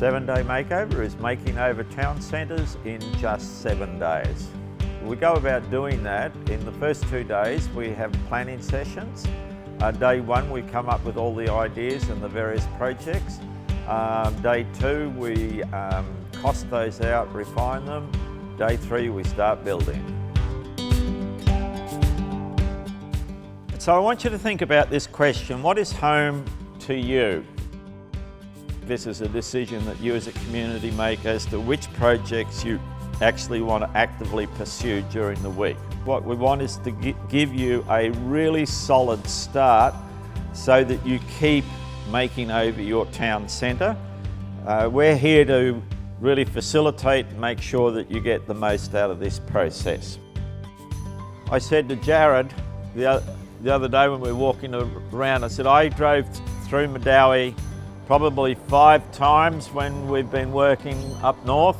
7-day makeover is making over town centres in just 7 days. We go about doing that. In the first 2 days we have planning sessions. Day 1 we come up with all the ideas and the various projects. Day 2 we cost those out, refine them. Day 3 we start building. So I want you to think about this question: what is home to you? This is a decision that you as a community make as to which projects you actually want to actively pursue during the week. What we want is to give you a really solid start so that you keep making over your town centre. We're here to really facilitate and make sure that you get the most out of this process. I said to Jared the other day when we were walking around, I said, I drove through Medowie probably 5 times when we've been working up north,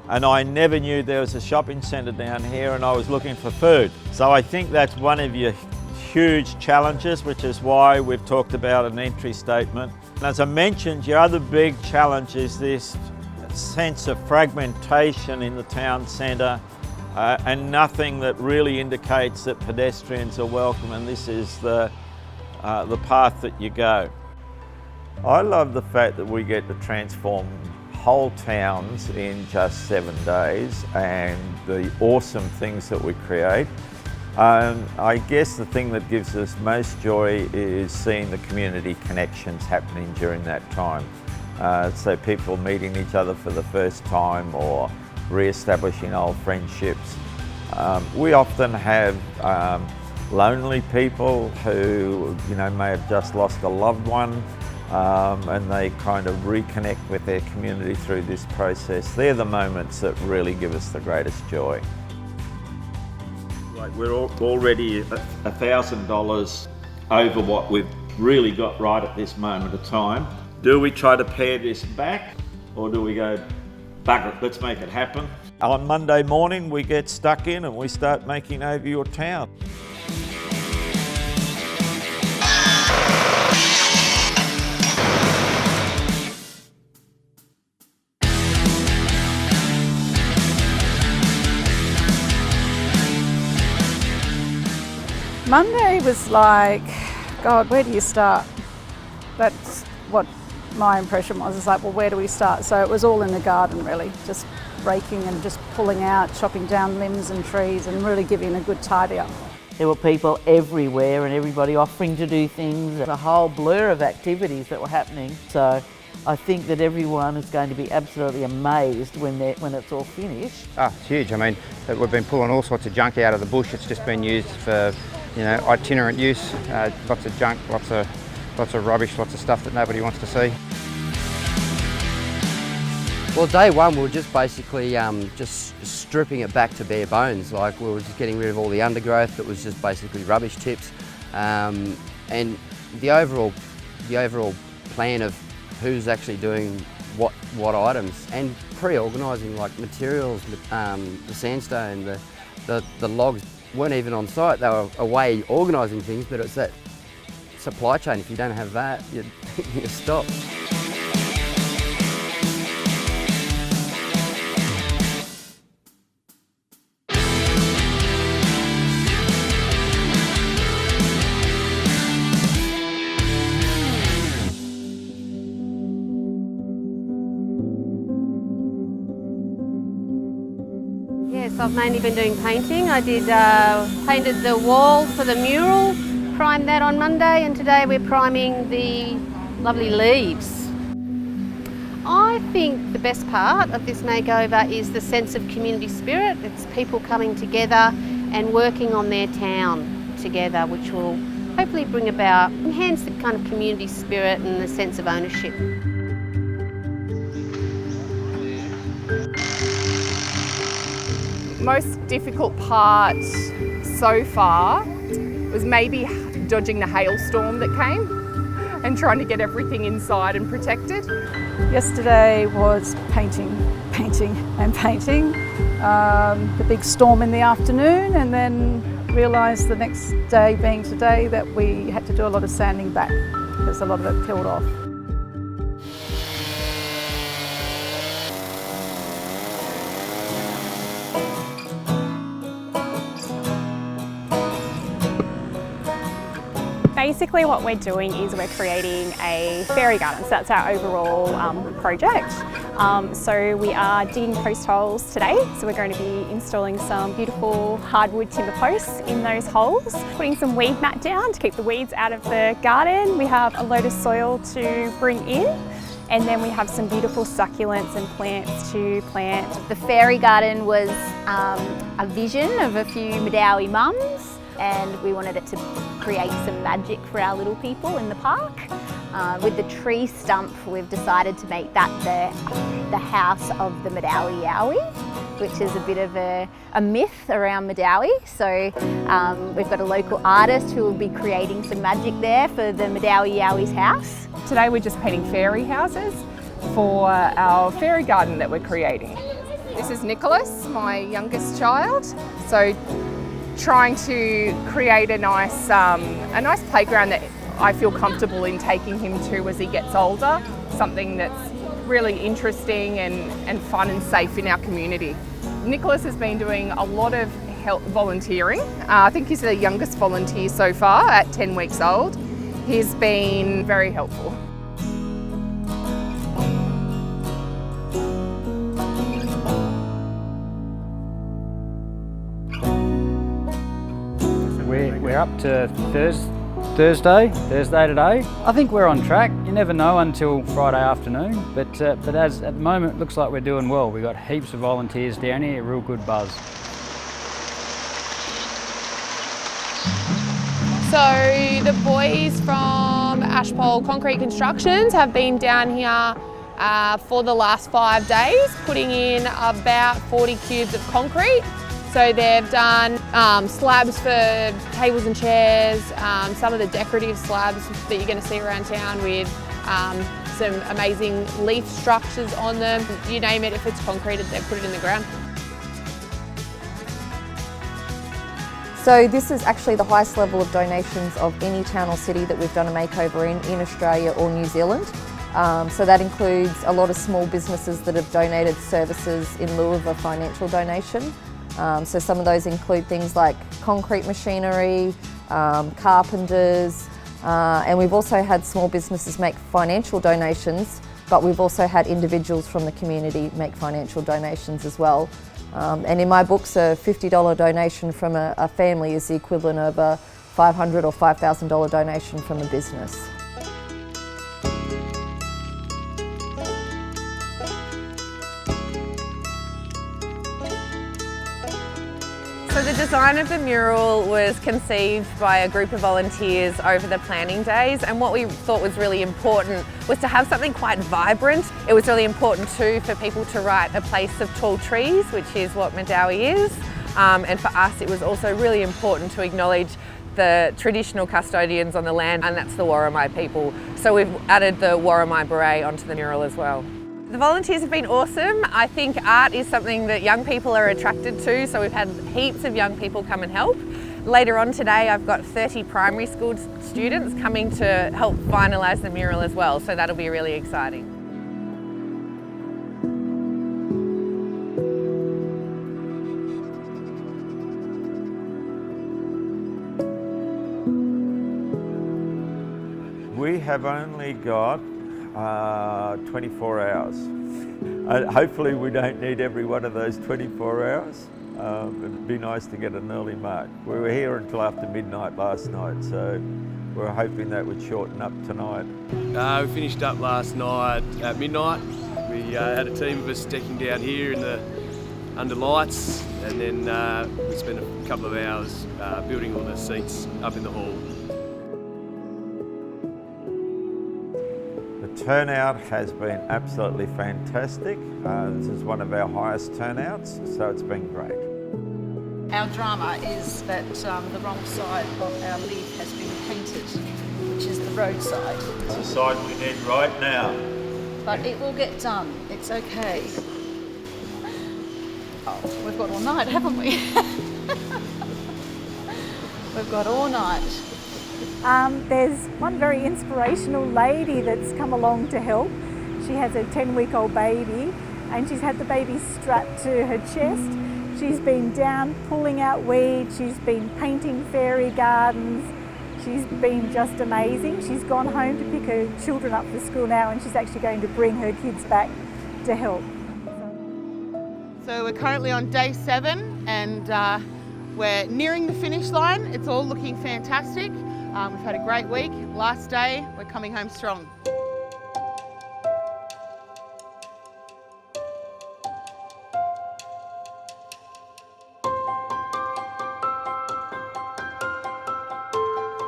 and I never knew there was a shopping centre down here, and I was looking for food. So I think that's one of your huge challenges, which is why we've talked about an entry statement. And as I mentioned, your other big challenge is this sense of fragmentation in the town centre, and nothing that really indicates that pedestrians are welcome, and this is the path that you go. I love the fact that we get to transform whole towns in just 7 days and the awesome things that we create. I guess the thing that gives us most joy is seeing the community connections happening during that time. So people meeting each other for the first time or re-establishing old friendships. We often have lonely people who may have just lost a loved one, and they kind of reconnect with their community through this process. They're the moments that really give us the greatest joy. Like, we're already $1,000 over what we've really got right at this moment of time. Do we try to pare this back, or do we go, bugger it, let's make it happen? On Monday morning we get stuck in and we start making over your town. Monday was like, God, where do you start? That's what my impression was. It's like, well, where do we start? So it was all in the garden, really, just raking and just pulling out, chopping down limbs and trees and really giving a good tidy up. There were people everywhere and everybody offering to do things. A whole blur of activities that were happening. So I think that everyone is going to be absolutely amazed when it's all finished. Oh, it's huge. I mean, we've been pulling all sorts of junk out of the bush. It's just been used for, itinerant use. Lots of junk, lots of rubbish, lots of stuff that nobody wants to see. Well, day 1 we were just basically just stripping it back to bare bones. Like, we were just getting rid of all the undergrowth that was just basically rubbish tips, and the overall plan of who's actually doing what items, and pre-organising like materials. The sandstone, the logs weren't even on site. They were away organising things, but it's that supply chain. If you don't have that, you stop. Yes, I've mainly been doing painting. I painted the wall for the mural, primed that on Monday, and today we're priming the lovely leaves. I think the best part of this makeover is the sense of community spirit. It's people coming together and working on their town together, which will hopefully enhance the kind of community spirit and the sense of ownership. Most difficult part so far was maybe dodging the hailstorm that came and trying to get everything inside and protected. Yesterday was painting. The big storm in the afternoon, and then realised the next day being today that we had to do a lot of sanding back because a lot of it peeled off. Basically what we're doing is we're creating a fairy garden, so that's our overall project. So we are digging post holes today, so we're going to be installing some beautiful hardwood timber posts in those holes, putting some weed mat down to keep the weeds out of the garden. We have a load of soil to bring in, and then we have some beautiful succulents and plants to plant. The fairy garden was a vision of a few Medowie mums, and we wanted it to create some magic for our little people in the park. With the tree stump, we've decided to make that the house of the Medowie Yowie, which is a bit of a myth around Medowie. So we've got a local artist who will be creating some magic there for the Medowie Yowie's house. Today we're just painting fairy houses for our fairy garden that we're creating. This is Nicholas, my youngest child. So trying to create a nice playground that I feel comfortable in taking him to as he gets older, something that's really interesting and fun and safe in our community. Nicholas has been doing a lot of volunteering. I think he's the youngest volunteer so far at 10 weeks old. He's been very helpful. We're up to Thursday today. I think we're on track. You never know until Friday afternoon, but as at the moment, it looks like we're doing well. We've got heaps of volunteers down here, a real good buzz. So the boys from Ashpole Concrete Constructions have been down here for the last 5 days, putting in about 40 cubes of concrete. So they've done slabs for tables and chairs, some of the decorative slabs that you're going to see around town with some amazing leaf structures on them. You name it, if it's concreted, they put it in the ground. So this is actually the highest level of donations of any town or city that we've done a makeover in Australia or New Zealand. So that includes a lot of small businesses that have donated services in lieu of a financial donation. So some of those include things like concrete machinery, carpenters, and we've also had small businesses make financial donations, but we've also had individuals from the community make financial donations as well. And in my books, a $50 donation from a family is the equivalent of a $500 or $5,000 donation from a business. So the design of the mural was conceived by a group of volunteers over the planning days, and what we thought was really important was to have something quite vibrant. It was really important too for people to write a place of tall trees, which is what Medowie is, and for us it was also really important to acknowledge the traditional custodians on the land, and that's the Worimi people. So we've added the Worimi beret onto the mural as well. The volunteers have been awesome. I think art is something that young people are attracted to, so we've had heaps of young people come and help. Later on today, I've got 30 primary school students coming to help finalise the mural as well, so that'll be really exciting. We have only got 24 hours. Hopefully we don't need every one of those 24 hours. It'd be nice to get an early mark. We were here until after midnight last night, so we're hoping that would shorten up tonight. We finished up last night at midnight. We had a team of us decking down here under lights, and then we spent a couple of hours building all the seats up in the hall. The turnout has been absolutely fantastic. This is one of our highest turnouts, so it's been great. Our drama is that the wrong side of our leaf has been painted, which is the road side. It's the side we need right now. But it will get done, it's okay. Oh, we've got all night, haven't we? We've got all night. There's one very inspirational lady that's come along to help. She has a 10-week-old baby and she's had the baby strapped to her chest. She's been down pulling out weeds, she's been painting fairy gardens, She's been just amazing. She's gone home to pick her children up for school now, and she's actually going to bring her kids back to help. So we're currently on day 7 and we're nearing the finish line. It's all looking fantastic. We've had a great week. Last day, we're coming home strong.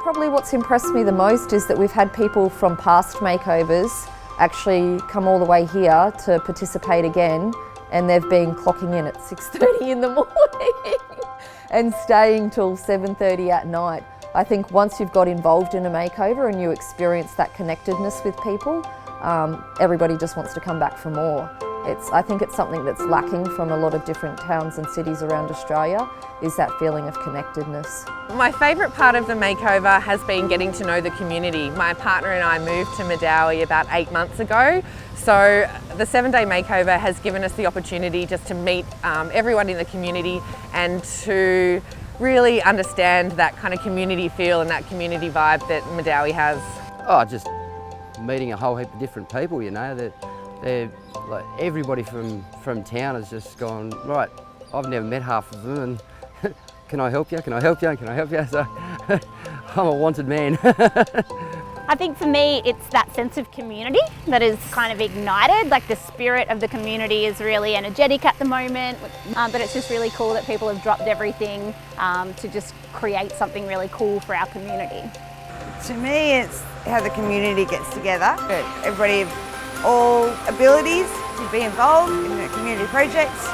Probably what's impressed me the most is that we've had people from past makeovers actually come all the way here to participate again, and they've been clocking in at 6:30 in the morning and staying till 7:30 at night. I think once you've got involved in a makeover and you experience that connectedness with people, everybody just wants to come back for more. I think it's something that's lacking from a lot of different towns and cities around Australia, is that feeling of connectedness. My favourite part of the makeover has been getting to know the community. My partner and I moved to Medowie about 8 months ago, so the 7-day makeover has given us the opportunity just to meet everyone in the community and to really understand that kind of community feel and that community vibe that Medowie has. Oh, just meeting a whole heap of different people, you know. They're like, everybody from town has just gone, right, I've never met half of them, and can I help you, can I help you, can I help you? So I'm a wanted man. I think for me it's that sense of community that is kind of ignited, like the spirit of the community is really energetic at the moment, but it's just really cool that people have dropped everything to just create something really cool for our community. To me it's how the community gets together. Everybody of all abilities to be involved in the community projects.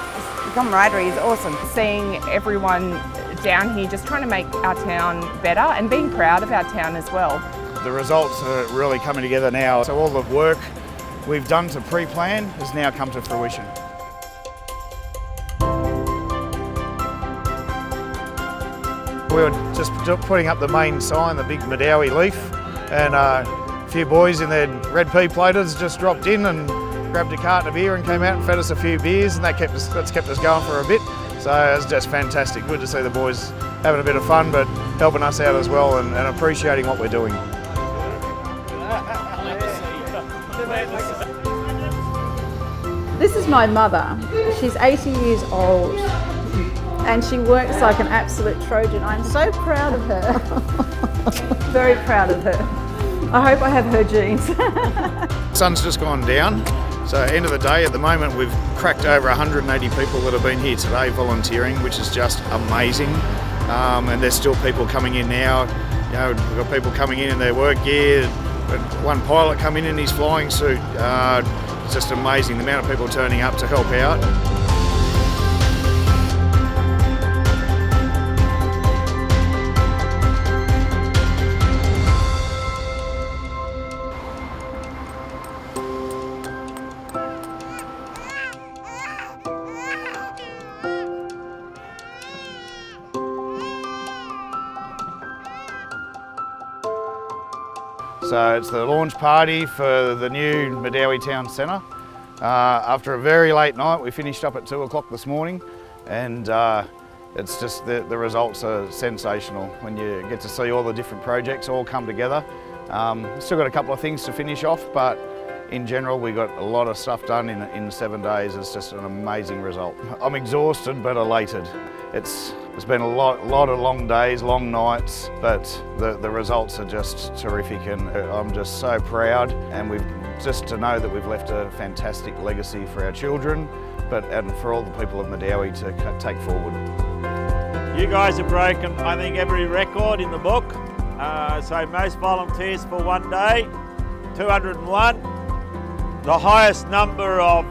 The camaraderie is awesome. Seeing everyone down here just trying to make our town better and being proud of our town as well. The results are really coming together now, so all the work we've done to pre-plan has now come to fruition. We were just putting up the main sign, the big Medowie leaf, and a few boys in their red pea platers just dropped in and grabbed a carton of beer and came out and fed us a few beers, and that's kept us going for a bit. So it was just fantastic. Good to see the boys having a bit of fun, but helping us out as well and appreciating what we're doing. This is my mother. She's 80 years old and she works like an absolute Trojan. I'm so proud of her. Very proud of her. I hope I have her genes. Sun's just gone down, so end of the day at the moment we've cracked over 180 people that have been here today volunteering, which is just amazing. And there's still people coming in now. You know, we've got people coming in their work gear. One pilot come in his flying suit. It's just amazing the amount of people turning up to help out. So it's the launch party for the new Medowie Town Centre. After a very late night, we finished up at 2 o'clock this morning, and it's just the results are sensational when you get to see all the different projects all come together. Still got a couple of things to finish off, but in general we got a lot of stuff done in 7 days. It's just an amazing result. I'm exhausted but elated. It's been a lot of long days, long nights, but the results are just terrific, and I'm just so proud, and we've just to know that we've left a fantastic legacy for our children, and for all the people of Medowie to take forward. You guys have broken, I think, every record in the book. So most volunteers for one day, 201. The highest number of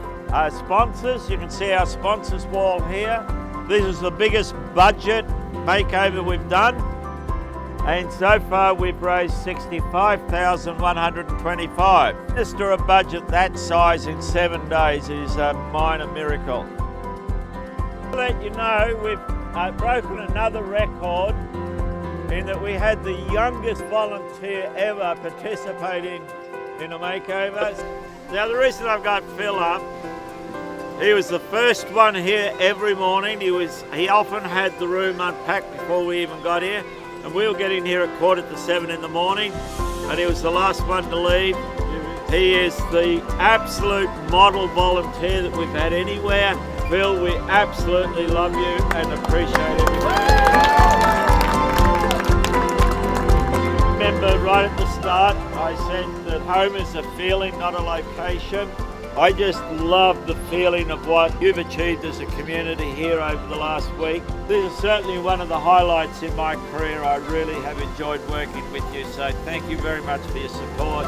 sponsors. You can see our sponsors wall here. This is the biggest budget makeover we've done. And so far we've raised $65,125. Just for a budget that size in 7 days is a minor miracle. To let you know, we've broken another record in that we had the youngest volunteer ever participating in a makeover. Now the reason I've got Phil up, he was the first one here every morning. He often had the room unpacked before we even got here. and we were getting here at 6:45 in the morning, and he was the last one to leave. He is the absolute model volunteer that we've had anywhere. Phil, we absolutely love you and appreciate everything. Remember right at the start, I said that home is a feeling, not a location. I just love the feeling of what you've achieved as a community here over the last week. This is certainly one of the highlights in my career. I really have enjoyed working with you, so thank you very much for your support.